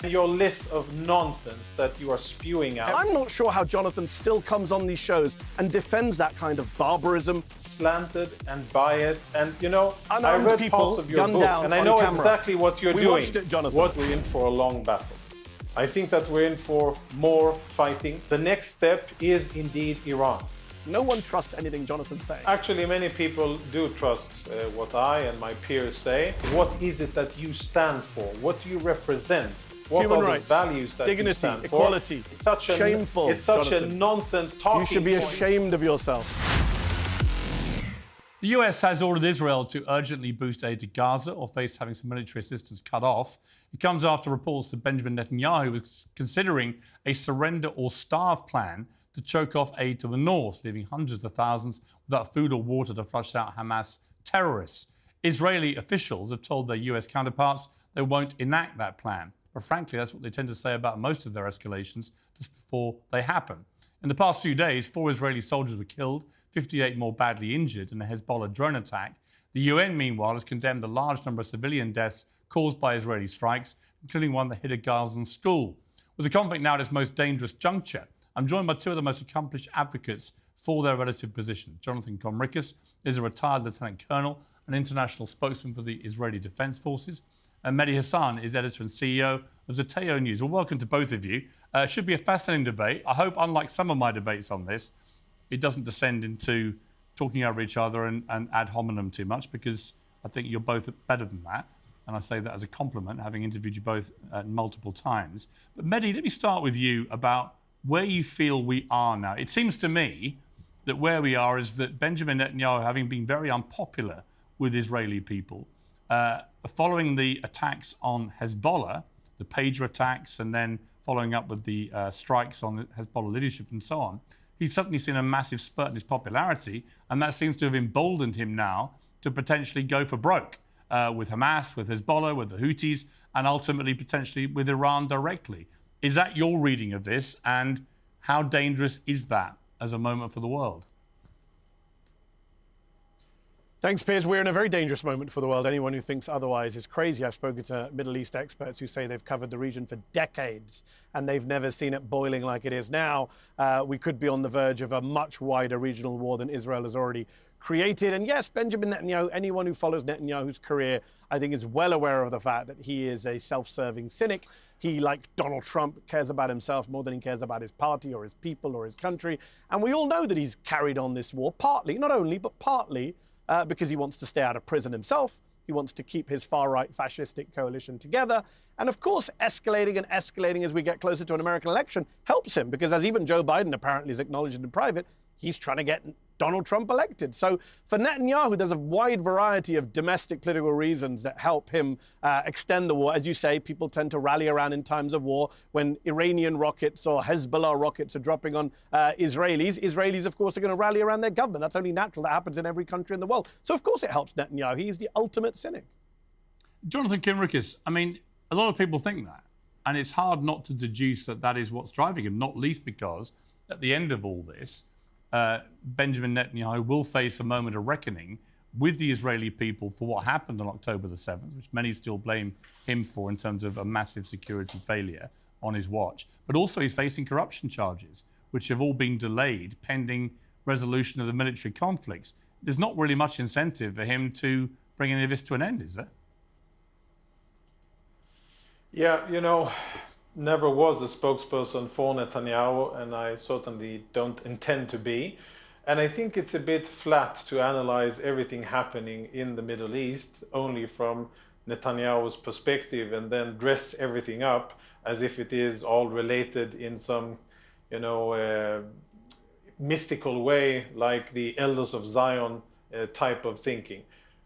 Your list of nonsense that you are spewing out. I'm not sure how Jonathan still comes on these shows and defends that kind of barbarism. Slanted and biased, and you know, Unarmed I read people parts of your gunned book, down and I on know camera. exactly what you're We doing. watched it, Jonathan. What we're in for a long battle. I think that we're in for more fighting. The next step is indeed Iran. No one trusts anything Jonathan's saying. Actually, many people do trust what I and my peers say. What is it that you stand for? What do you represent? What Human are rights, the values that dignity, you stand for? equality. It's such a, Shameful, It's such Jonathan. a nonsense talking You should be point. ashamed of yourself. The US has ordered Israel to urgently boost aid to Gaza or face having some military assistance cut off. It comes after reports that Benjamin Netanyahu was considering a surrender or starve plan to choke off aid to the north, leaving hundreds of thousands without food or water to flush out Hamas terrorists. Israeli officials have told their US counterparts they won't enact that plan. But frankly, that's what they tend to say about most of their escalations just before they happen. In the past few days, 4 Israeli soldiers were killed, 58 more badly injured in a Hezbollah drone attack. The UN, meanwhile, has condemned a large number of civilian deaths caused by Israeli strikes, including one that hit a Gazan school. With the conflict now at its most dangerous juncture, I'm joined by 2 of the most accomplished advocates for their relative positions. Jonathan Conricus is a retired lieutenant colonel and international spokesman for the Israeli Defense Forces. And Mehdi Hasan is editor and CEO of Zateo News. Well, welcome to both of you. It should be a fascinating debate. I hope, unlike some of my debates on this, it doesn't descend into talking over each other and ad hominem too much, because I think you're both better than that. And I say that as a compliment, having interviewed you both multiple times. But Mehdi, let me start with you about where you feel we are now. It seems to me that where we are is that Benjamin Netanyahu, having been very unpopular with Israeli people, following the attacks on Hezbollah, the pager attacks, and then following up with the strikes on the Hezbollah leadership and so on, he's suddenly seen a massive spurt in his popularity, and that seems to have emboldened him now to potentially go for broke with Hamas, with Hezbollah, with the Houthis, and ultimately potentially with Iran directly. Is that your reading of this, and how dangerous is that as a moment for the world? Thanks, Piers. We're in a very dangerous moment for the world. Anyone who thinks otherwise is crazy. I've spoken to Middle East experts who say they've covered the region for decades and they've never seen it boiling like it is now. We could be on the verge of a much wider regional war than Israel has already created. And yes, Benjamin Netanyahu, anyone who follows Netanyahu's career, I think is well aware of the fact that he is a self-serving cynic. He, like Donald Trump, cares about himself more than he cares about his party or his people or his country. And we all know that he's carried on this war, partly, not only, but partly, because he wants to stay out of prison himself. He wants to keep his far-right fascistic coalition together. And of course, escalating and escalating as we get closer to an American election helps him, because as even Joe Biden apparently has acknowledged in private, he's trying to get Donald Trump elected. So for Netanyahu, there's a wide variety of domestic political reasons that help him extend the war. As you say, people tend to rally around in times of war. When Iranian rockets or Hezbollah rockets are dropping on Israelis, of course, are going to rally around their government. That's only natural. That happens in every country in the world. So, of course, it helps Netanyahu. He's the ultimate cynic. Jonathan Conricus, I mean, a lot of people think that. And it's hard not to deduce that that is what's driving him, not least because at the end of all this, Benjamin Netanyahu will face a moment of reckoning with the Israeli people for what happened on October the 7th, which many still blame him for in terms of a massive security failure on his watch. But also he's facing corruption charges, which have all been delayed pending resolution of the military conflicts. There's not really much incentive for him to bring any of this to an end, is there? Yeah, you know, never was a spokesperson for Netanyahu, and I certainly don't intend to be. And I think it's a bit flat to analyze everything happening in the Middle East only from Netanyahu's perspective and then dress everything up as if it is all related in some, you know, mystical way, like the Elders of Zion type of thinking.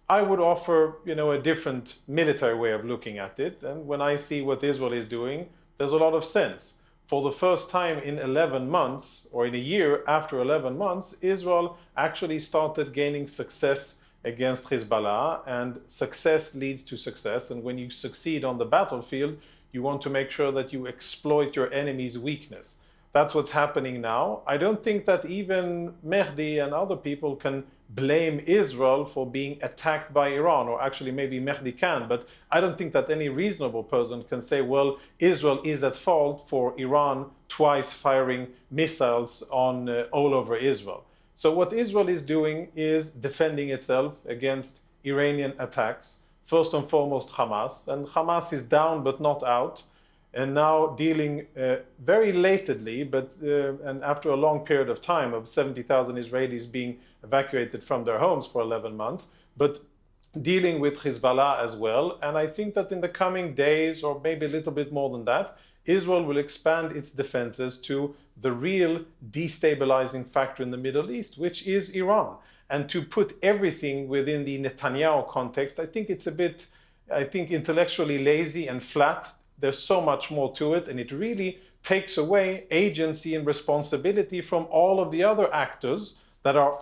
I would offer, you know, a different military way of looking at it. And when I see what Israel is doing, there's a lot of sense. For the first time in 11 months, or in a year after 11 months, Israel actually started gaining success against Hezbollah, and success leads to success. And when you succeed on the battlefield, you want to make sure that you exploit your enemy's weakness. That's what's happening now. I don't think that even Mehdi and other people can blame Israel for being attacked by Iran, or actually maybe Mehdi can, but I don't think that any reasonable person can say, well, Israel is at fault for Iran twice firing missiles on all over Israel. So what Israel is doing is defending itself against Iranian attacks, first and foremost Hamas, and Hamas is down but not out, and now dealing very lately, but and after a long period of time of 70,000 Israelis being evacuated from their homes for 11 months, but dealing with Hezbollah as well. And I think that in the coming days, or maybe a little bit more than that, Israel will expand its defenses to the real destabilizing factor in the Middle East, which is Iran. And to put everything within the Netanyahu context, I think it's a bit, intellectually lazy and flat. There's so much more to it, and it really takes away agency and responsibility from all of the other actors that are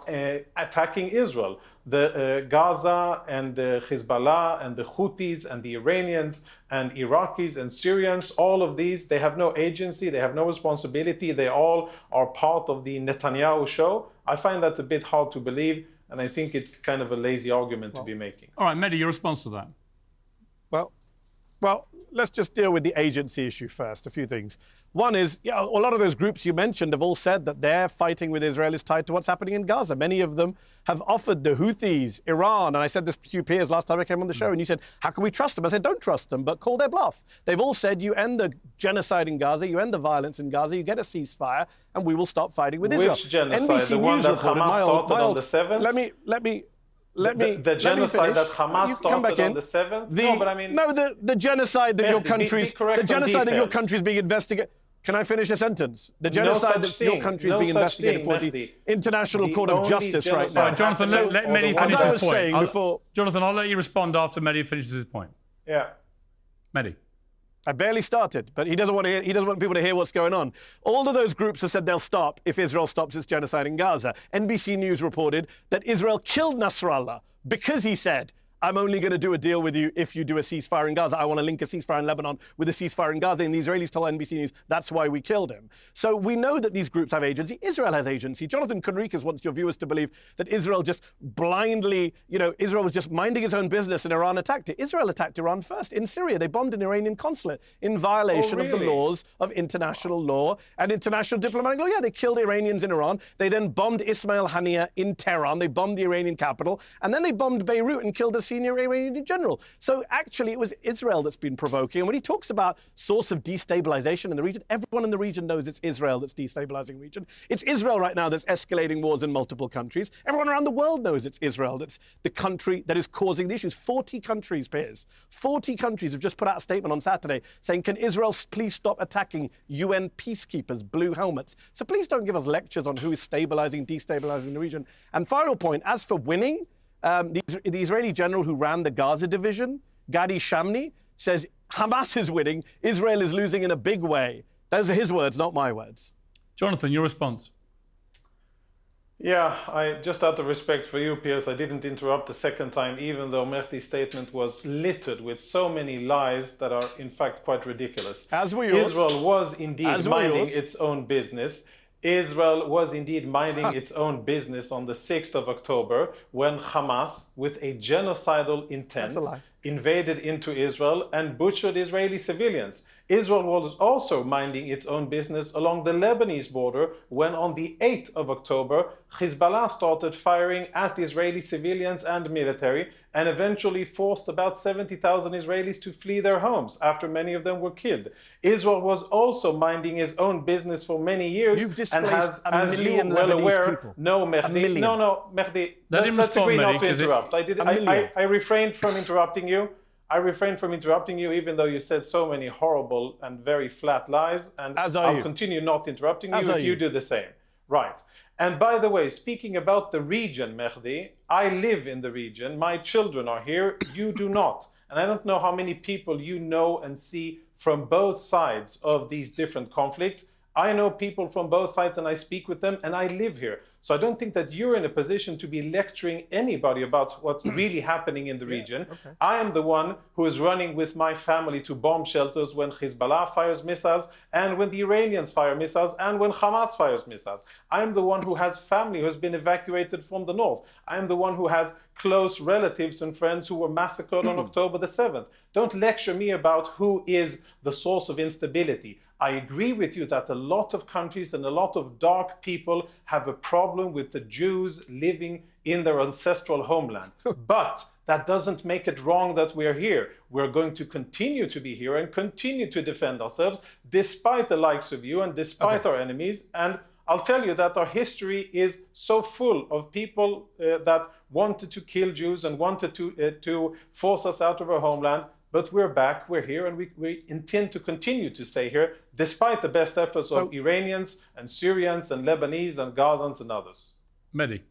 attacking Israel. The Gaza and the Hezbollah and the Houthis and the Iranians and Iraqis and Syrians, all of these, they have no agency, they have no responsibility, they all are part of the Netanyahu show. I find that a bit hard to believe, and I think it's kind of a lazy argument to be making. All right, Mehdi, your response to that? Well, let's just deal with the agency issue first. A few things. One is, a lot of those groups you mentioned have all said that their fighting with Israel is tied to what's happening in Gaza. Many of them have offered the Houthis, Iran, and I said this to you, Piers, last time I came on the show, and you said, how can we trust them? I said, don't trust them, but call their bluff. They've all said, you end the genocide in Gaza, you end the violence in Gaza, you get a ceasefire, and we will stop fighting with Israel. Which genocide? The one that Hamas started on the 7th? The genocide that Hamas started on the 7th? The genocide that your country is being investigated. Can I finish a sentence? The genocide that your country is being investigated for the International Court of Justice right now. Jonathan, let Mehdi finish his point. Jonathan, I'll let you respond after Mehdi finishes his point. Yeah. Mehdi. I barely started, but he doesn't want people to hear what's going on. All of those groups have said they'll stop if Israel stops its genocide in Gaza. NBC News reported that Israel killed Nasrallah because he said, I'm only going to do a deal with you if you do a ceasefire in Gaza. I want to link a ceasefire in Lebanon with a ceasefire in Gaza. And the Israelis told NBC News that's why we killed him. So we know that these groups have agency. Israel has agency. Jonathan Conricus wants your viewers to believe that Israel just blindly, Israel was just minding its own business and Iran attacked it. Israel attacked Iran first. In Syria, they bombed an Iranian consulate in violation of the laws of international law and international diplomatic law. Yeah, they killed Iranians in Iran. They then bombed Ismail Haniyeh in Tehran. They bombed the Iranian capital. And then they bombed Beirut and killed a senior Iranian general. So actually, it was Israel that's been provoking. And when he talks about source of destabilization in the region, everyone in the region knows it's Israel that's destabilizing the region. It's Israel right now that's escalating wars in multiple countries. Everyone around the world knows it's Israel that's the country that is causing the issues. 40 countries, Piers, 40 countries have just put out a statement on Saturday saying, can Israel please stop attacking UN peacekeepers, blue helmets? So please don't give us lectures on who is stabilizing, destabilizing the region. And final point, as for winning, the Israeli general who ran the Gaza division, Gadi Shamni, says Hamas is winning, Israel is losing in a big way. Those are his words, not my words. Jonathan, your response? Yeah, I just out of respect for you, Piers, I didn't interrupt the second time, even though Mehdi's statement was littered with so many lies that are in fact quite ridiculous. As were yours. Israel was indeed minding its own business. Israel was indeed minding its own business on the 6th of October when Hamas, with a genocidal intent, invaded into Israel and butchered Israeli civilians. Israel was also minding its own business along the Lebanese border when on the 8th of October, Hezbollah started firing at Israeli civilians and military and eventually forced about 70,000 Israelis to flee their homes after many of them were killed. Israel was also minding its own business for many years. You've displaced and has, a million well Lebanese aware, people. No, Mehdi. No, Mehdi. Let's agree not to interrupt. I refrained from interrupting you. I refrained from interrupting you, even though you said so many horrible and very flat lies, and I'll continue not interrupting you if you do the same. Right. And by the way, speaking about the region, Mehdi, I live in the region. My children are here. You do not. And I don't know how many people you know and see from both sides of these different conflicts. I know people from both sides and I speak with them and I live here. So I don't think that you're in a position to be lecturing anybody about what's really happening in the region. Okay. I am the one who is running with my family to bomb shelters when Hezbollah fires missiles and when the Iranians fire missiles and when Hamas fires missiles. I am the one who has family who has been evacuated from the north. I am the one who has close relatives and friends who were massacred on October the 7th. Don't lecture me about who is the source of instability. I agree with you that a lot of countries and a lot of dark people have a problem with the Jews living in their ancestral homeland. But that doesn't make it wrong that we're here. We're going to continue to be here and continue to defend ourselves despite the likes of you and despite our enemies. And I'll tell you that our history is so full of people that wanted to kill Jews and wanted to force us out of our homeland. But we're back, we're here, and we intend to continue to stay here, despite the best efforts of Iranians and Syrians and Lebanese and Gazans and others. Mehdi.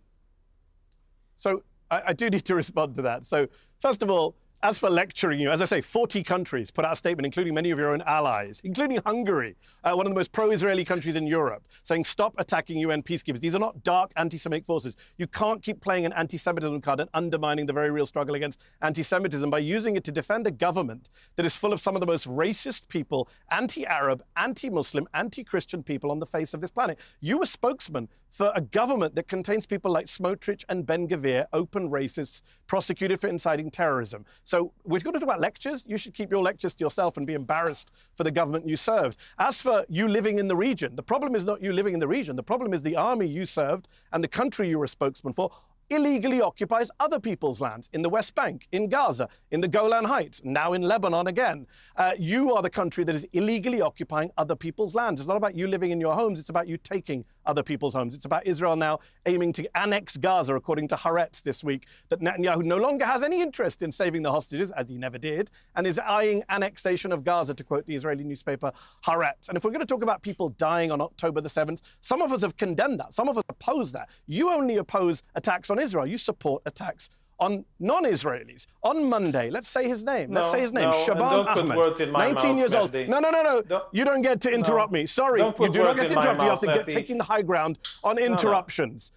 So I do need to respond to that. So first of all, as for lecturing you, as I say, 40 countries put out a statement, including many of your own allies, including Hungary, one of the most pro-Israeli countries in Europe, saying stop attacking UN peacekeepers. These are not dark anti-Semitic forces. You can't keep playing an anti-Semitism card and undermining the very real struggle against anti-Semitism by using it to defend a government that is full of some of the most racist people, anti-Arab, anti-Muslim, anti-Christian people on the face of this planet. You were spokesman for a government that contains people like Smotrich and Ben-Gvir, open racists, prosecuted for inciting terrorism. So we're going to talk about lectures. You should keep your lectures to yourself and be embarrassed for the government you served. As for you living in the region, the problem is not you living in the region. The problem is the army you served and the country you were a spokesman for illegally occupies other people's lands in the West Bank, in Gaza, in the Golan Heights, now in Lebanon again. You are the country that is illegally occupying other people's lands. It's not about you living in your homes, it's about you taking other people's homes. It's about Israel now aiming to annex Gaza, according to Haaretz this week, that Netanyahu no longer has any interest in saving the hostages, as he never did, and is eyeing annexation of Gaza, to quote the Israeli newspaper Haaretz. And if we're going to talk about people dying on October the 7th, some of us have condemned that. Some of us oppose that. You only oppose attacks on Israel. You support attacks on non-Israelis. On Monday, let's say his name. Let's say his name. Shaban Ahmed, 19 years old. No. You don't get to interrupt me. Sorry, you do not get to interrupt me. You have to get taking the high ground on interruptions.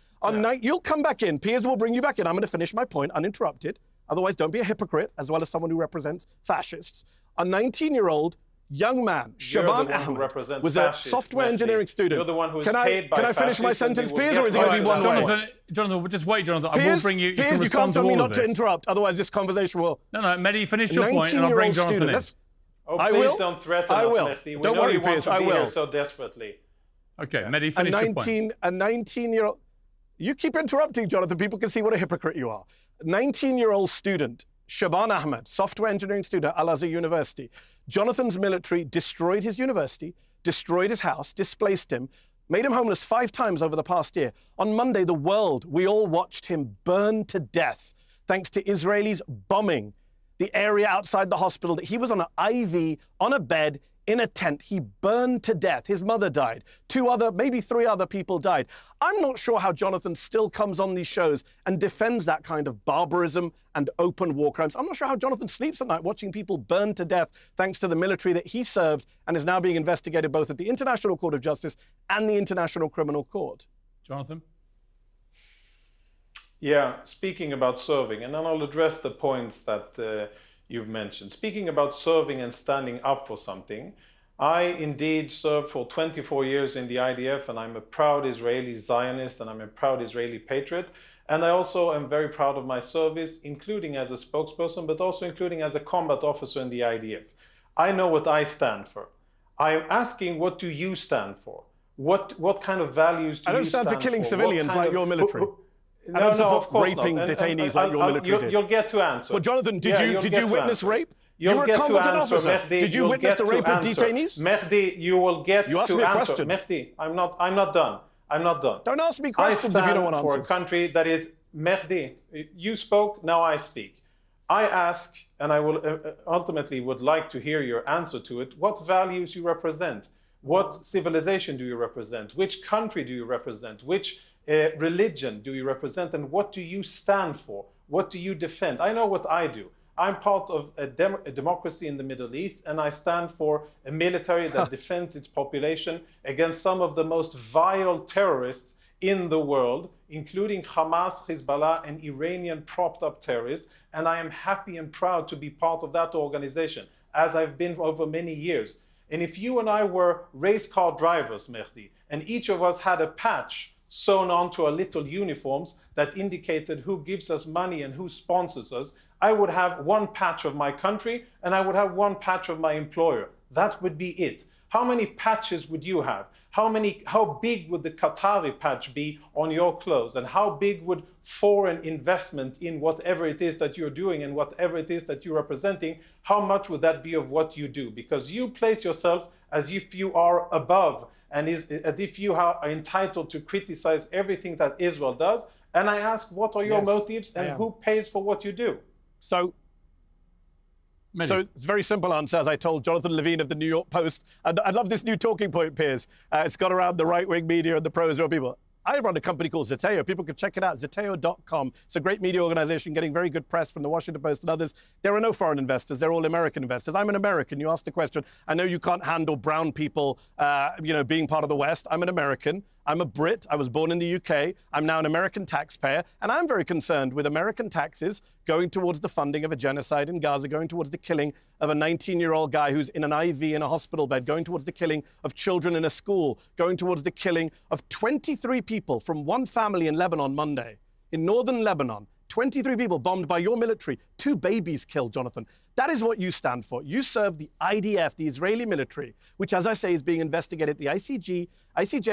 You'll come back in. Piers will bring you back in. I'm going to finish my point uninterrupted. Otherwise, don't be a hypocrite, as well as someone who represents fascists. A 19-year-old young man, Shaban Ahmed, was a software engineering student. You're the one who is paid by Can I finish my sentence, Piers, or is it going to be one way? Jonathan, just wait, Jonathan. Piers, I will bring you. Piers, you can't tell me not to interrupt. Otherwise, this conversation will. No, Mehdi, finish your point, and I'll bring Jonathan in. Oh, please don't threaten us, Mehdi. Don't worry, Piers. I will. Here so desperately. Okay, Mehdi, finish your point. A 19-year-old. You keep interrupting, Jonathan. People can see what a hypocrite you are. 19-year-old student, Shaban Ahmed, software engineering student at Al-Azhar University. Jonathan's military destroyed his university, destroyed his house, displaced him, made him homeless 5 times over the past year. On Monday, the world, we all watched him burn to death thanks to Israelis bombing the area outside the hospital that he was on an IV, on a bed, in a tent. He burned to death. His mother died. 2 other, maybe 3 other people died. I'm not sure how Jonathan still comes on these shows and defends that kind of barbarism and open war crimes. I'm not sure how Jonathan sleeps at night watching people burn to death thanks to the military that he served and is now being investigated both at the International Court of Justice and the International Criminal Court. Jonathan? Yeah, speaking about serving, and then I'll address the points that you've mentioned. Speaking about serving and standing up for something, I indeed served for 24 years in the IDF, and I'm a proud Israeli Zionist, and I'm a proud Israeli patriot. And I also am very proud of my service, including as a spokesperson, but also including as a combat officer in the IDF. I know what I stand for. I'm asking, what do you stand for? What kind of values do you stand for? I don't stand for killing civilians like your military. I don't support raping detainees like your military did. You'll get to answer. Well, Jonathan, did you witness rape? You were a combatant officer. Mehdi, did you witness the rape of detainees? Mehdi, you will get to answer. You asked me a question. Mehdi, I'm not done. I'm not done. Don't ask me questions if you don't want answers. I stand for a country that is, Mehdi, you spoke, now I speak. I ask, and I will ultimately would like to hear your answer to it, what values you represent? What civilization do you represent? Which country do you represent? Which religion do you represent? And what do you stand for? What do you defend? I know what I do. I'm part of a democracy in the Middle East, and I stand for a military that defends its population against some of the most vile terrorists in the world, including Hamas, Hezbollah, and Iranian propped-up terrorists. And I am happy and proud to be part of that organization, as I've been over many years. And if you and I were race car drivers, Mehdi, and each of us had a patch sewn onto our little uniforms that indicated who gives us money and who sponsors us, I would have one patch of my country and I would have one patch of my employer. That would be it. How many patches would you have? How big would the Qatari patch be on your clothes? And how big would foreign investment in whatever it is that you're doing and whatever it is that you're representing, how much would that be of what you do? Because you place yourself as if you are above and as if you are entitled to criticize everything that Israel does. And I ask, what are your motives and who pays for what you do? So it's a very simple answer, as I told Jonathan Levine of the New York Post. And I love this new talking point, Piers. It's got around the right-wing media and the pro-Israel people. I run a company called Zeteo. People can check it out, zeteo.com. It's a great media organization getting very good press from the Washington Post and others. There are no foreign investors. They're all American investors. I'm an American. You asked the question. I know you can't handle brown people, being part of the West. I'm an American. I'm a Brit. I was born in the UK. I'm now an American taxpayer. And I'm very concerned with American taxes going towards the funding of a genocide in Gaza, going towards the killing of a 19-year-old guy who's in an IV in a hospital bed, going towards the killing of children in a school, going towards the killing of 23 people from one family in Lebanon Monday. In northern Lebanon, 23 people bombed by your military, 2 babies killed, Jonathan. That is what you stand for. You serve the IDF, the Israeli military, which, as I say, is being investigated, the ICJ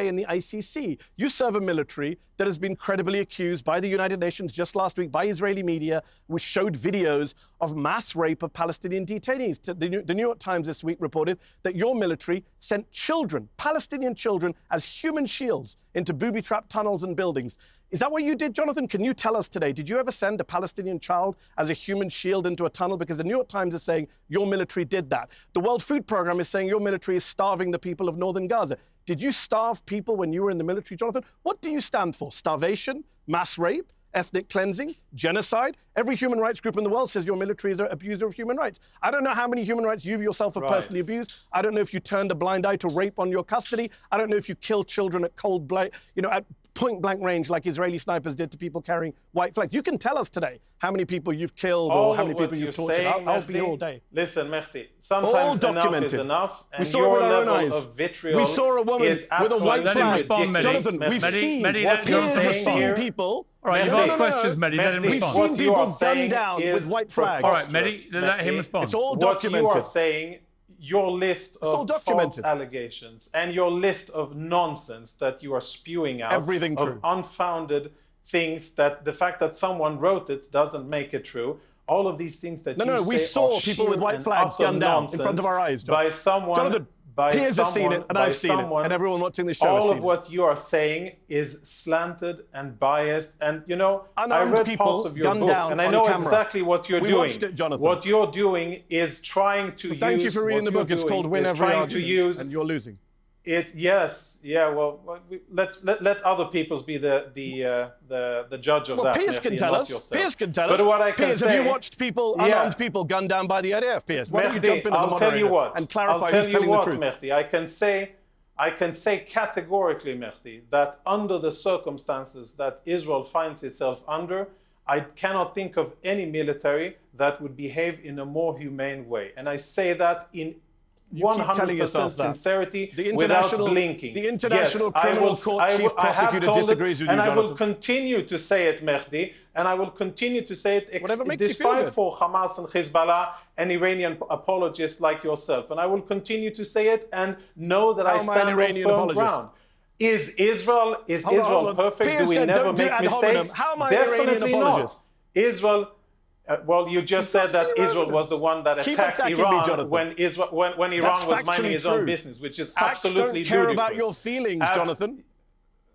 and the ICC. You serve a military that has been credibly accused by the United Nations just last week, by Israeli media, which showed videos of mass rape of Palestinian detainees. The New York Times this week reported that your military sent children, Palestinian children, as human shields into booby-trapped tunnels and buildings. Is that what you did, Jonathan? Can you tell us today, did you ever send a Palestinian child as a human shield into a tunnel? Because the New York Times is saying your military did that. The World Food Programme is saying your military is starving the people of northern Gaza. Did you starve people when you were in the military, Jonathan? What do you stand for? Starvation? Mass rape? Ethnic cleansing? Genocide? Every human rights group in the world says your military is an abuser of human rights. I don't know how many human rights you yourself have personally abused. I don't know if you turned a blind eye to rape on your custody. I don't know if you killed children at at point-blank range like Israeli snipers did to people carrying white flags. You can tell us today how many people you've killed or how many people you've tortured. I'll be here all day. Listen, Mehdi, sometimes enough is enough, and we saw your it with our own level eyes. of vitriol we saw a woman is with a white flag. Respond, Jonathan, we've seen what Piers has seen people. All right, you've asked questions, Mehdi. Let him We've respond. seen people gunned down with white flags. All right, Mehdi, let him respond. It's all documented. What you are saying, your list of false allegations and your list of nonsense that you are spewing out, everything of true, unfounded things, that the fact that someone wrote it doesn't make it true. All of these things that you say we saw people with white flags gunned down in front of our eyes, by someone. Jonathan, Piers has seen it, and I've seen it, and everyone watching the show has seen it. All of what you are saying is slanted and biased, and I read parts of your book, and I know exactly what you're doing. We watched it, Jonathan. What you're doing is trying to use. Thank you for reading the book. It's called Win Every Argument, and you're losing. Well, let other peoples be the judge of that. Piers can tell us. Piers can tell us. But what I can Piers, say, have you watched unarmed people gunned down by the IDF, Piers? Why don't you jump in as a moderator and clarify who's telling the truth? Mehdi, I can say categorically, Mehdi, that under the circumstances that Israel finds itself under, I cannot think of any military that would behave in a more humane way. And I say that in 100% sincerity, without blinking. The International Criminal Court Chief Prosecutor disagrees with you, and I will Jonathan. continue to say it, Mehdi, and I will continue to say it despite for Hamas and Hezbollah and Iranian apologists like yourself. And I will continue to say it and know that I stand on firm ground. Is Israel perfect? Piers Do we never make mistakes? How am I Definitely an not. Israel. Well, you just said that Israel was the one that attacked Iran when Iran was minding his own business, which is absolutely ludicrous. Facts don't care about your feelings, Jonathan.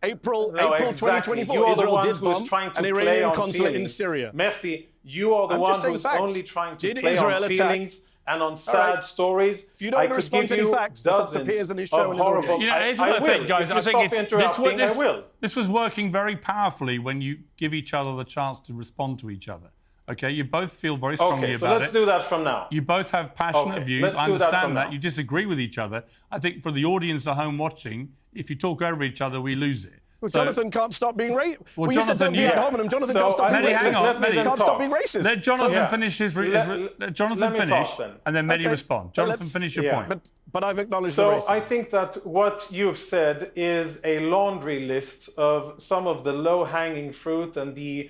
April 2024, you are the Israel one did who is bomb trying to an play Iranian on consulate in feelings. Syria. Mehdi, you are the one who's only trying to play on feelings and on sad stories. If you don't respond to any facts, it's up to Piers and his show. Horrible. Here's what I think, guys. I think this was working very powerfully when you give each other the chance to respond to each other. Okay, you both feel very strongly Okay, so about it. let's do that from now. You both have passionate views. let's I do that understand from that. now. You disagree with each other. I think for the audience at home watching, if you talk over each other, we lose it. Well, Jonathan can't stop being racist. Well, you said Jonathan, don't be you- ad hominem. Jonathan So, can't stop being Mehdi, hang racist. on, Mehdi. Can't stop being racist. Let Jonathan Yeah. finish his... Let Jonathan me finish, talk then. and then Mehdi Okay. respond. Well, Jonathan, let's- finish your yeah. point. But I've acknowledged the So racism. I think that what you've said is a laundry list of some of the low-hanging fruit and the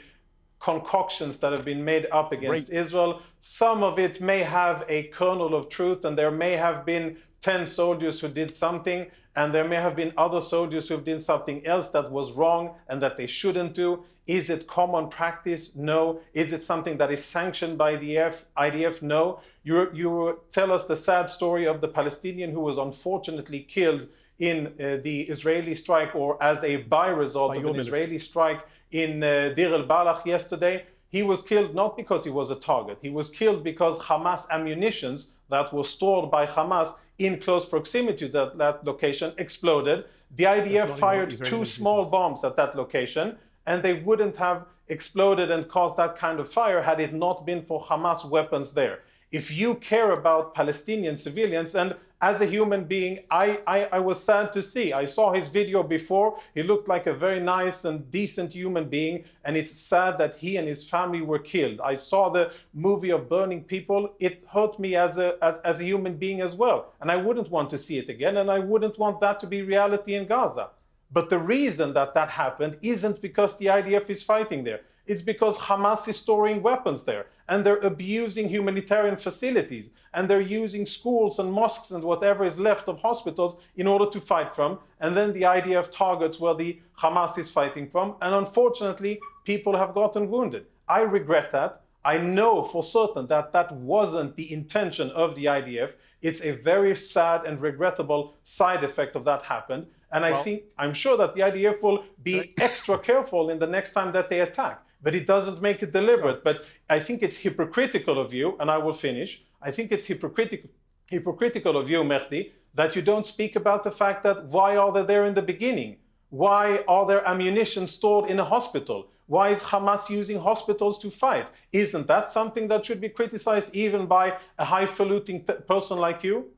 concoctions that have been made up against Israel. Some of it may have a kernel of truth, and there may have been 10 soldiers who did something, and there may have been other soldiers who did something else that was wrong and that they shouldn't do. Is it common practice? No. Is it something that is sanctioned by the IDF? No. You tell us the sad story of the Palestinian who was unfortunately killed in the Israeli strike, or as a by-result of an Israeli strike in Deir el-Balach yesterday. He was killed not because he was a target. He was killed because Hamas ammunitions that were stored by Hamas in close proximity to that location exploded. The IDF fired two small bombs at that location, and they wouldn't have exploded and caused that kind of fire had it not been for Hamas weapons there. If you care about Palestinian civilians, and as a human being, I was sad to see. I saw his video before. He looked like a very nice and decent human being, and it's sad that he and his family were killed. I saw the movie of burning people. It hurt me as a human being as well, and I wouldn't want to see it again, and I wouldn't want that to be reality in Gaza. But the reason that happened isn't because the IDF is fighting there. It's because Hamas is storing weapons there, and they're abusing humanitarian facilities, and they're using schools and mosques and whatever is left of hospitals in order to fight from. And then the IDF targets where the Hamas is fighting from. And unfortunately, people have gotten wounded. I regret that. I know for certain that that wasn't the intention of the IDF. It's a very sad and regrettable side effect of that happened. And I'm sure that the IDF will be extra careful in the next time that they attack. But it doesn't make it deliberate. But I think it's hypocritical of you, and I will finish. I think it's hypocritical of you, Mehdi, that you don't speak about the fact that why are they there in the beginning? Why are there ammunition stored in a hospital? Why is Hamas using hospitals to fight? Isn't that something that should be criticized even by a highfalutin person like you?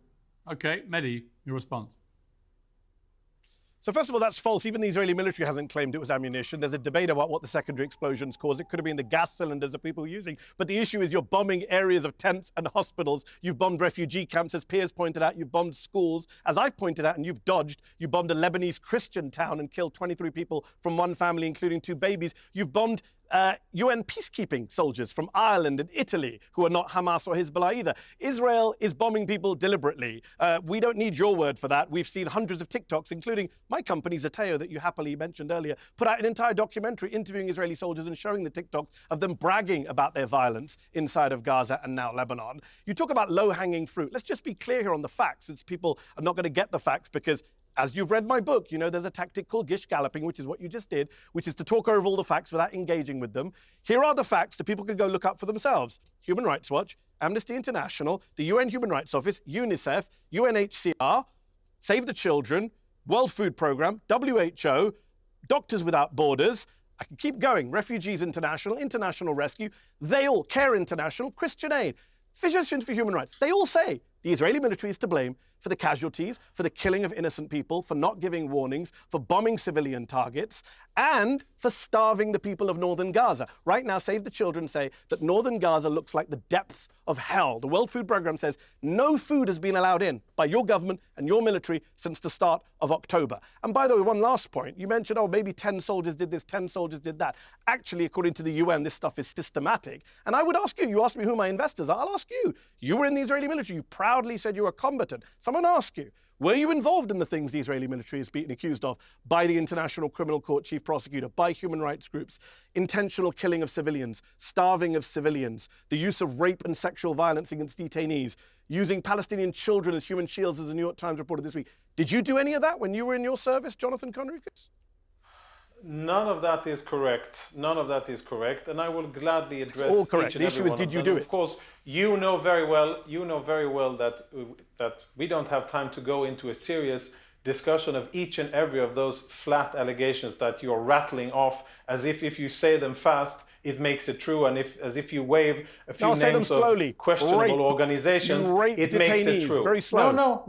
Okay, Mehdi, your response. So first of all, that's false. Even the Israeli military hasn't claimed it was ammunition. There's a debate about what the secondary explosions caused. It could have been the gas cylinders that people were using. But the issue is you're bombing areas of tents and hospitals. You've bombed refugee camps, as Piers pointed out. You've bombed schools. As I've pointed out, and you've dodged, you bombed a Lebanese Christian town and killed 23 people from one family, including 2 babies. You've bombed UN peacekeeping soldiers from Ireland and Italy who are not Hamas or Hezbollah either. Israel is bombing people deliberately. We don't need your word for that. We've seen hundreds of TikToks, including my company, Zateo, that you happily mentioned earlier, put out an entire documentary interviewing Israeli soldiers and showing the TikToks of them bragging about their violence inside of Gaza and now Lebanon. You talk about low-hanging fruit. Let's just be clear here on the facts, since people are not going to get the facts because as you've read my book, you know there's a tactic called gish galloping, which is what you just did, which is to talk over all the facts without engaging with them. Here are the facts that people can go look up for themselves. Human Rights Watch, Amnesty International, the UN Human Rights Office, UNICEF, UNHCR, Save the Children, World Food Programme, WHO, Doctors Without Borders. I can keep going. Refugees International, International Rescue, they all, Care International, Christian Aid, Physicians for Human Rights. They all say the Israeli military is to blame for the casualties, for the killing of innocent people, for not giving warnings, for bombing civilian targets, and for starving the people of northern Gaza. Right now, Save the Children say that northern Gaza looks like the depths of hell. The World Food Programme says no food has been allowed in by your government and your military since the start of October. And by the way, one last point. You mentioned, oh, maybe 10 soldiers did this, 10 soldiers did that. Actually, according to the UN, this stuff is systematic. And I would ask you asked me who my investors are. I'll ask you. You were in the Israeli military. You proudly said you were combatant. Someone asked you, were you involved in the things the Israeli military is being accused of by the International Criminal Court Chief Prosecutor, by human rights groups, intentional killing of civilians, starving of civilians, the use of rape and sexual violence against detainees, using Palestinian children as human shields, as the New York Times reported this week? Did you do any of that when you were in your service, Jonathan Conricus? None of that is correct. None of that is correct, and I will gladly address all correct. each and The issue every is, one did of you them. do it? Of course, you know very well that we don't have time to go into a serious discussion of each and every of those flat allegations that you're rattling off as if you say them fast, it makes it true. And as if you wave a few I'll say them names of slowly. questionable Rape. organizations, You rape it makes it detainees. true. Very slow. No.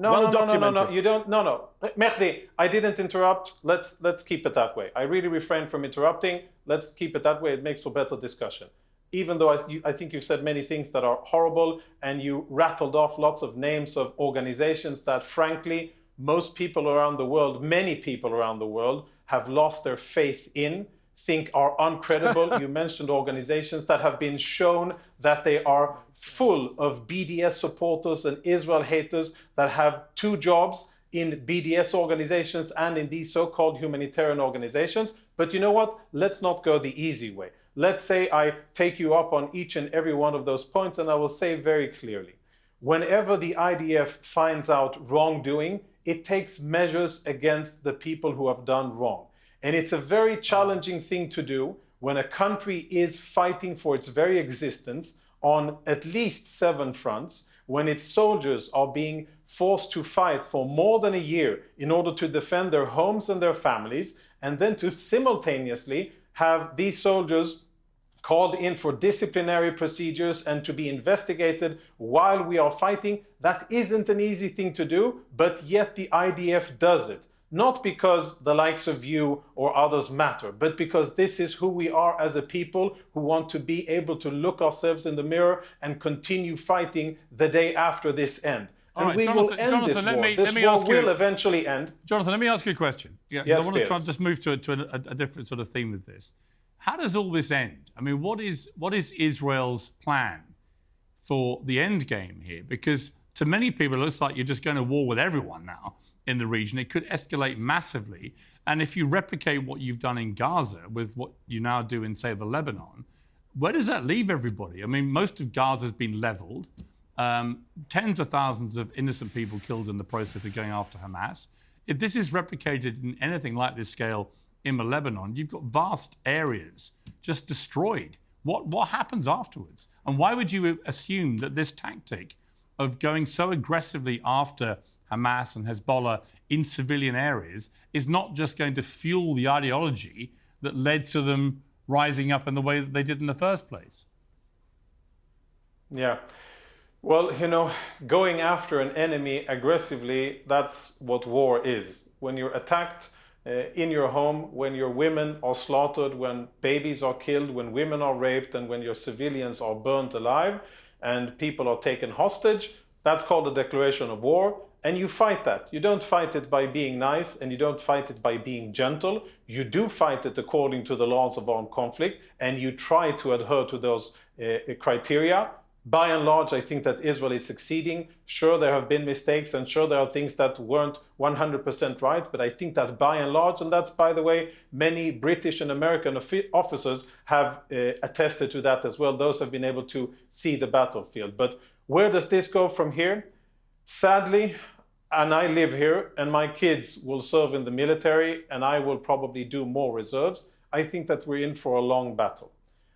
You don't. No. Mehdi, I didn't interrupt. Let's keep it that way. I really refrain from interrupting. Let's keep it that way. It makes for better discussion. Even though I think you've said many things that are horrible, and you rattled off lots of names of organizations that, frankly, most people around the world, many people around the world, have lost their faith in, think are uncredible. You mentioned organizations that have been shown that they are full of BDS supporters and Israel haters that have two jobs in BDS organizations and in these so-called humanitarian organizations. But you know what? Let's not go the easy way. Let's say I take you up on each and every one of those points, and I will say very clearly, whenever the IDF finds out wrongdoing, it takes measures against the people who have done wrong. And it's a very challenging thing to do when a country is fighting for its very existence on at least 7 fronts, when its soldiers are being forced to fight for more than a year in order to defend their homes and their families, and then to simultaneously have these soldiers called in for disciplinary procedures and to be investigated while we are fighting. That isn't an easy thing to do, but yet the IDF does it. Not because the likes of you or others matter, but because this is who we are as a people who want to be able to look ourselves in the mirror and continue fighting the day after this end. And right, we Jonathan, will end Jonathan, this war. This war will eventually end. Jonathan, let me ask you a question. Yeah, yes, I want to try and please. just move to a different sort of theme with this. How does all this end? I mean, what is Israel's plan for the end game here? Because to many people, it looks like you're just going to war with everyone now in the region. It could escalate massively. And if you replicate what you've done in Gaza with what you now do in, say, the Lebanon, where does that leave everybody? I mean, most of Gaza has been leveled. Tens of thousands of innocent people killed in the process of going after Hamas. If this is replicated in anything like this scale in the Lebanon, you've got vast areas just destroyed. What happens afterwards? And why would you assume that this tactic of going so aggressively after Hamas and Hezbollah in civilian areas is not just going to fuel the ideology that led to them rising up in the way that they did in the first place? Yeah. Well, going after an enemy aggressively, that's what war is. When you're attacked in your home, when your women are slaughtered, when babies are killed, when women are raped, and when your civilians are burnt alive and people are taken hostage, that's called a declaration of war. And you fight that. You don't fight it by being nice, and you don't fight it by being gentle. You do fight it according to the laws of armed conflict, and you try to adhere to those criteria. By and large, I think that Israel is succeeding. Sure, there have been mistakes, and sure, there are things that weren't 100% right, but I think that by and large, and that's, by the way, many British and American officers have attested to that as well. Those have been able to see the battlefield. But where does this go from here? Sadly, and I live here, and my kids will serve in the military, and I will probably do more reserves, I think that we're in for a long battle.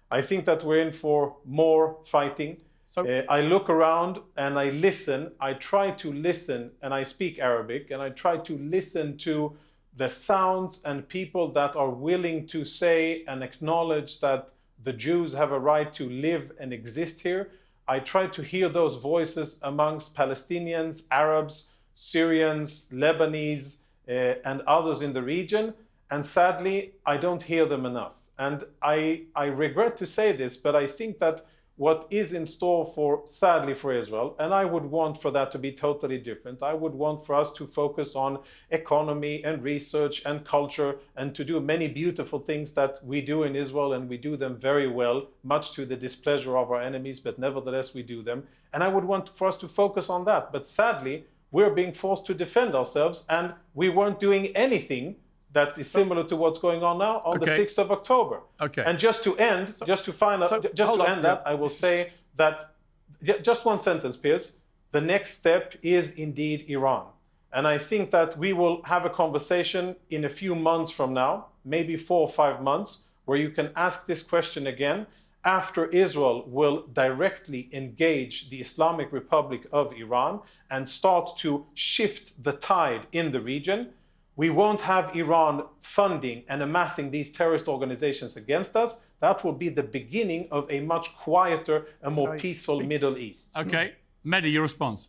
I think that we're in for more fighting. So I look around and I listen. I try to listen, and I speak Arabic, and I try to listen to the sounds and people that are willing to say and acknowledge that the Jews have a right to live and exist here. I try to hear those voices amongst Palestinians, Arabs, Syrians, Lebanese, and others in the region. And sadly, I don't hear them enough. And I regret to say this, but I think that what is in store sadly for Israel, and I would want for that to be totally different. I would want for us to focus on economy and research and culture, and to do many beautiful things that we do in Israel, and we do them very well, much to the displeasure of our enemies, but nevertheless we do them. And I would want for us to focus on that. But sadly, we're being forced to defend ourselves, and we weren't doing anything that is similar to what's going on now on the 6th of October. Okay. And just to end, I will say that, just one sentence, Piers, the next step is indeed Iran. And I think that we will have a conversation in a few months from now, maybe 4 or 5 months, where you can ask this question again, after Israel will directly engage the Islamic Republic of Iran and start to shift the tide in the region. we won't have Iran funding and amassing these terrorist organizations against us. That will be the beginning of a much quieter and more peaceful Middle East. Okay. Mehdi, your response.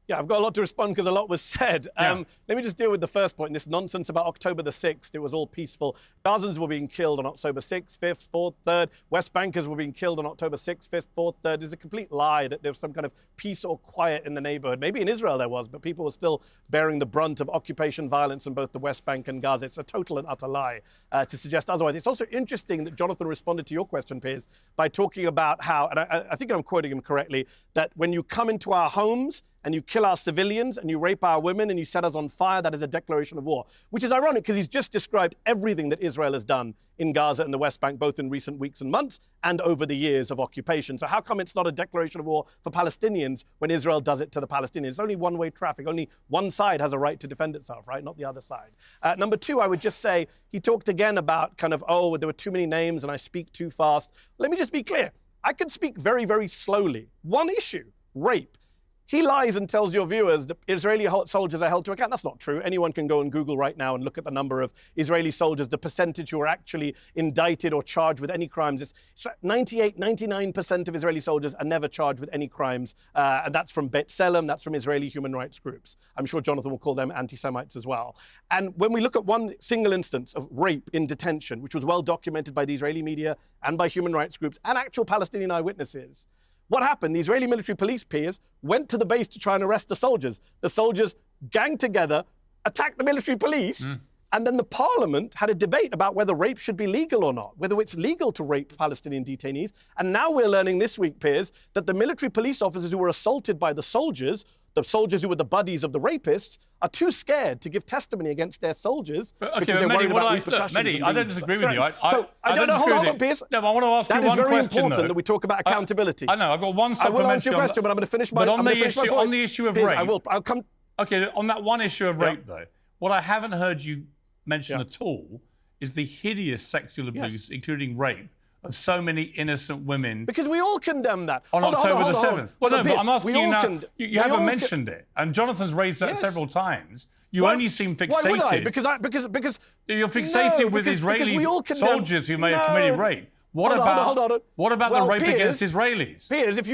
Yeah, I've got a lot to respond because a lot was said. Let me just deal with the first point, this nonsense about October the 6th. It was all peaceful. Gazans were being killed on October 6th, 5th, 4th, 3rd. West Bankers were being killed on October 6th, 5th, 4th, 3rd. It's a complete lie that there was some kind of peace or quiet in the neighborhood. Maybe in Israel there was, but people were still bearing the brunt of occupation violence in both the West Bank and Gaza. It's a total and utter lie to suggest otherwise. It's also interesting that Jonathan responded to your question, Piers, by talking about how, and I think I'm quoting him correctly, that when you come into our homes and you kill our civilians and you rape our women and you set us on fire, that is a declaration of war. Which is ironic because he's just described everything that Israel has done in Gaza and the West Bank, both in recent weeks and months and over the years of occupation. So how come it's not a declaration of war for Palestinians when Israel does it to the Palestinians? It's only one-way traffic. Only one side has a right to defend itself, right? Not the other side. Number two, I would just say, he talked again about kind of, oh, there were too many names and I speak too fast. Let me just be clear. I can speak very, very slowly. One issue, rape. He lies and tells your viewers that Israeli soldiers are held to account. That's not true. Anyone can go on Google right now and look at the number of Israeli soldiers, the percentage who are actually indicted or charged with any crimes. It's 98, 99% of Israeli soldiers are never charged with any crimes. And that's from B'Tselem, that's from Israeli human rights groups. I'm sure Jonathan will call them anti-Semites as well. And when we look at one single instance of rape in detention, which was well documented by the Israeli media and by human rights groups and actual Palestinian eyewitnesses, what happened? The Israeli military police peers went to the base to try and arrest the soldiers. The soldiers ganged together, attacked the military police, and then the parliament had a debate about whether rape should be legal or not, whether it's legal to rape Palestinian detainees. And now we're learning this week, peers, that the military police officers who were assaulted by the soldiers who were the buddies of the rapists, are too scared to give testimony against their soldiers because they're worried about repercussions. Mehdi, I don't disagree with you. I don't know. Hold on, Piers. No, I want to ask you one question. That is very important that we talk about accountability. I know. I've got one supplementary. I will answer your question, but I'm going to finish my. But on the issue of Piers, rape, I'll come. Okay, on that one issue of rape, though, what I haven't heard you mention at all is the hideous sexual abuse, including rape, of so many innocent women. Because we all condemn that. On October the 7th. Well, no, but I'm asking you now, you haven't mentioned it, and Jonathan's raised that several times. You only seem fixated. Why would I? Because you're fixated with Israeli soldiers who may have committed rape. What about the rape against Israelis? Piers, if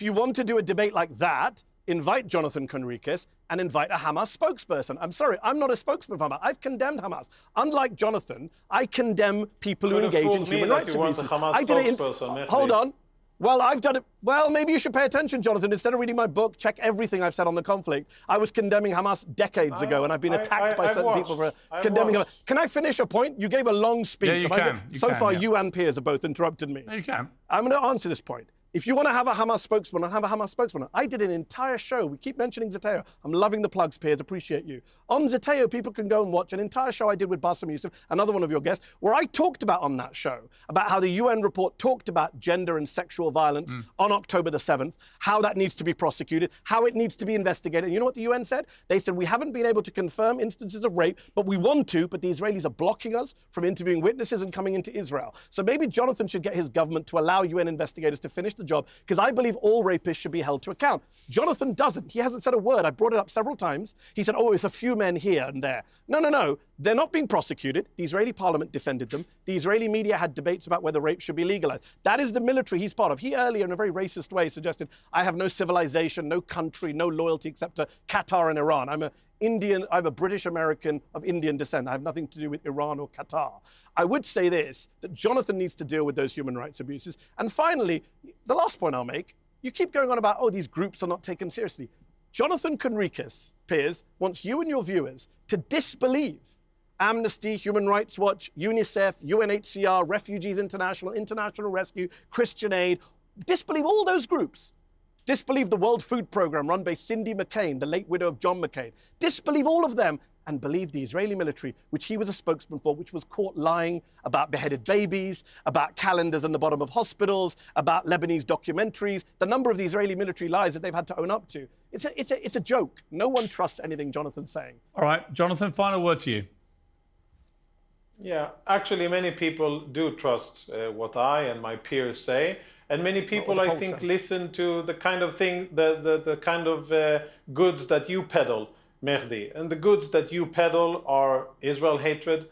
you want to do a debate like that, invite Jonathan Conricus and invite a Hamas spokesperson. I'm sorry, I'm not a spokesman for Hamas. I've condemned Hamas. Unlike Jonathan, I condemn people who engage in human rights abuses. I did it hold on. Well, I've done it. Well, maybe you should pay attention, Jonathan. Instead of reading my book, check everything I've said on the conflict. I was condemning Hamas decades ago, and I've been attacked by certain people for condemning Hamas. Can I finish a point? You gave a long speech. Yeah, you can. So far, you and Piers have both interrupted me. No, you can. I'm going to answer this point. If you want to have a Hamas spokesman, I'll have a Hamas spokesman. I did an entire show. We keep mentioning Zeteo. I'm loving the plugs, Piers. Appreciate you. On Zeteo, people can go and watch an entire show I did with Bassem Youssef, another one of your guests, where I talked about on that show about how the UN report talked about gender and sexual violence on October the 7th, how that needs to be prosecuted, how it needs to be investigated. And you know what the UN said? They said, we haven't been able to confirm instances of rape, but we want to, but the Israelis are blocking us from interviewing witnesses and coming into Israel. So maybe Jonathan should get his government to allow UN investigators to finish the job, because I believe all rapists should be held to account. Jonathan doesn't. He hasn't said a word. I brought it up several times. He said, oh, it's a few men here and there. No. They're not being prosecuted. The Israeli parliament defended them. The Israeli media had debates about whether rape should be legalized. That is the military he's part of. He earlier, in a very racist way, suggested, I have no civilization, no country, no loyalty except to Qatar and Iran. I'm a British American of Indian descent. I have nothing to do with Iran or Qatar. I would say this, that Jonathan needs to deal with those human rights abuses. And finally, the last point I'll make, you keep going on about, oh, these groups are not taken seriously. Jonathan Conricus, Piers, wants you and your viewers to disbelieve Amnesty, Human Rights Watch, UNICEF, UNHCR, Refugees International, International Rescue, Christian Aid. Disbelieve all those groups. Disbelieve the World Food Programme run by Cindy McCain, the late widow of John McCain. Disbelieve all of them and believe the Israeli military, which he was a spokesman for, which was caught lying about beheaded babies, about calendars in the bottom of hospitals, about Lebanese documentaries, the number of the Israeli military lies that they've had to own up to. It's a joke. No one trusts anything Jonathan's saying. All right, Jonathan, final word to you. Yeah, actually, many people do trust what I and my peers say. And many people, I think, listen to the kind of thing, the kind of goods that you peddle. Mehdi. And the goods that you peddle are Israel hatred.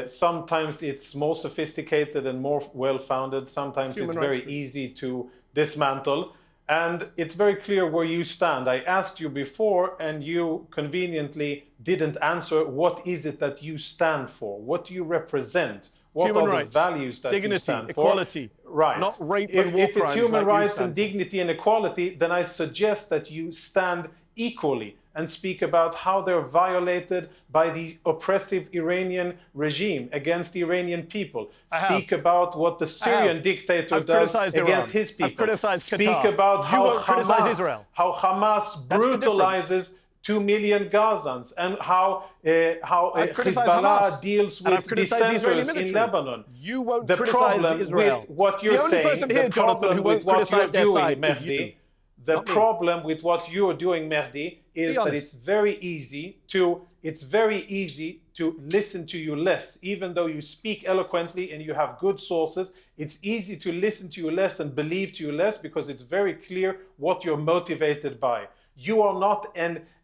Sometimes it's more sophisticated and more well-founded. Sometimes it's very easy to dismantle. And it's very clear where you stand. I asked you before, and you conveniently didn't answer. What is it that you stand for? What do you represent? What are the values that you stand for? Equality, right? Not rape and war crimes. If it's human rights and dignity and equality, then I suggest that you stand equally and speak about how they're violated by the oppressive Iranian regime against the Iranian people. Speak about what the Syrian dictator does against his people. I've criticized Speak Qatar. about how Hamas That's brutalizes 2 million Gazans and how Hezbollah deals with dissenters in Lebanon. You won't the criticize problem Israel. with what you're saying, the only person here, Jonathan, who won't criticize their side is you. The problem with what you're doing, Mehdi, is that it's very easy to listen to you less. Even though you speak eloquently and you have good sources, it's easy to listen to you less and believe to you less because it's very clear what you're motivated by. You are not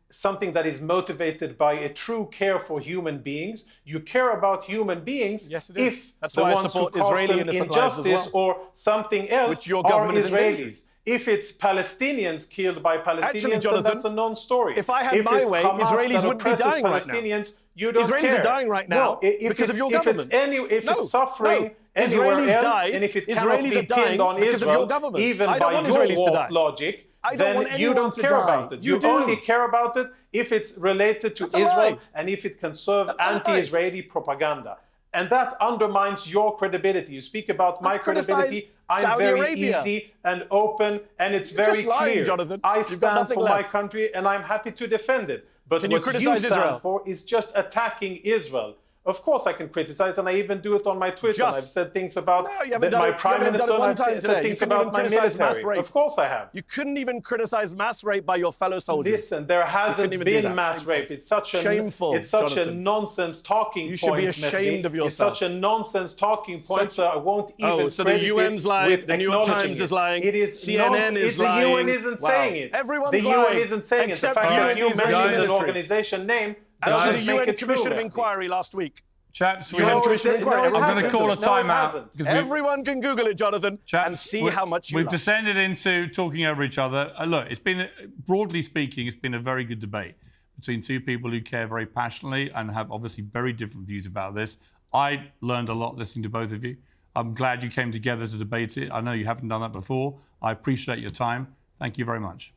something that is motivated by a true care for human beings. You care about human beings if the ones who cause them injustice or something else are Israelis. If it's Palestinians killed by Palestinians, then that's a non-story. If I had my way, Israelis wouldn't be dying right now. You don't Israelis care. are dying right now because of your government. If it's suffering anywhere else, and if it cannot be pinned on Israel, even by your warped logic, then you don't care about it. You only care about it if it's related to Israel and if it can serve anti-Israeli propaganda. And that undermines your credibility. You speak about my credibility. I'm very easy and open, and it's very clear. Jonathan. I stand for my country, and I'm happy to defend it. But what you stand for is just attacking Israel. Of course I can criticize, and I even do it on my Twitter. I've said things about my prime minister, and I've said things about my military. Of course I have. You couldn't even criticize mass rape by your fellow soldiers. Listen, there hasn't been mass rape. It's such a shameful. It's such a nonsense talking point. You should be ashamed of yourself. It's such a nonsense talking point, so I won't even. So the UN's lying, the New York Times is lying, it is CNN is lying. The UN isn't saying it. Everyone's lying. The UN isn't saying it. The fact that you mentioned an organization name. The UN Commission of Inquiry last week. Chaps, I'm going to call a timeout. Everyone can Google it, Jonathan, and see how much you We've descended into talking over each other. Look, it's been, broadly speaking, it's been a very good debate between two people who care very passionately and have obviously very different views about this. I learned a lot listening to both of you. I'm glad you came together to debate it. I know you haven't done that before. I appreciate your time. Thank you very much.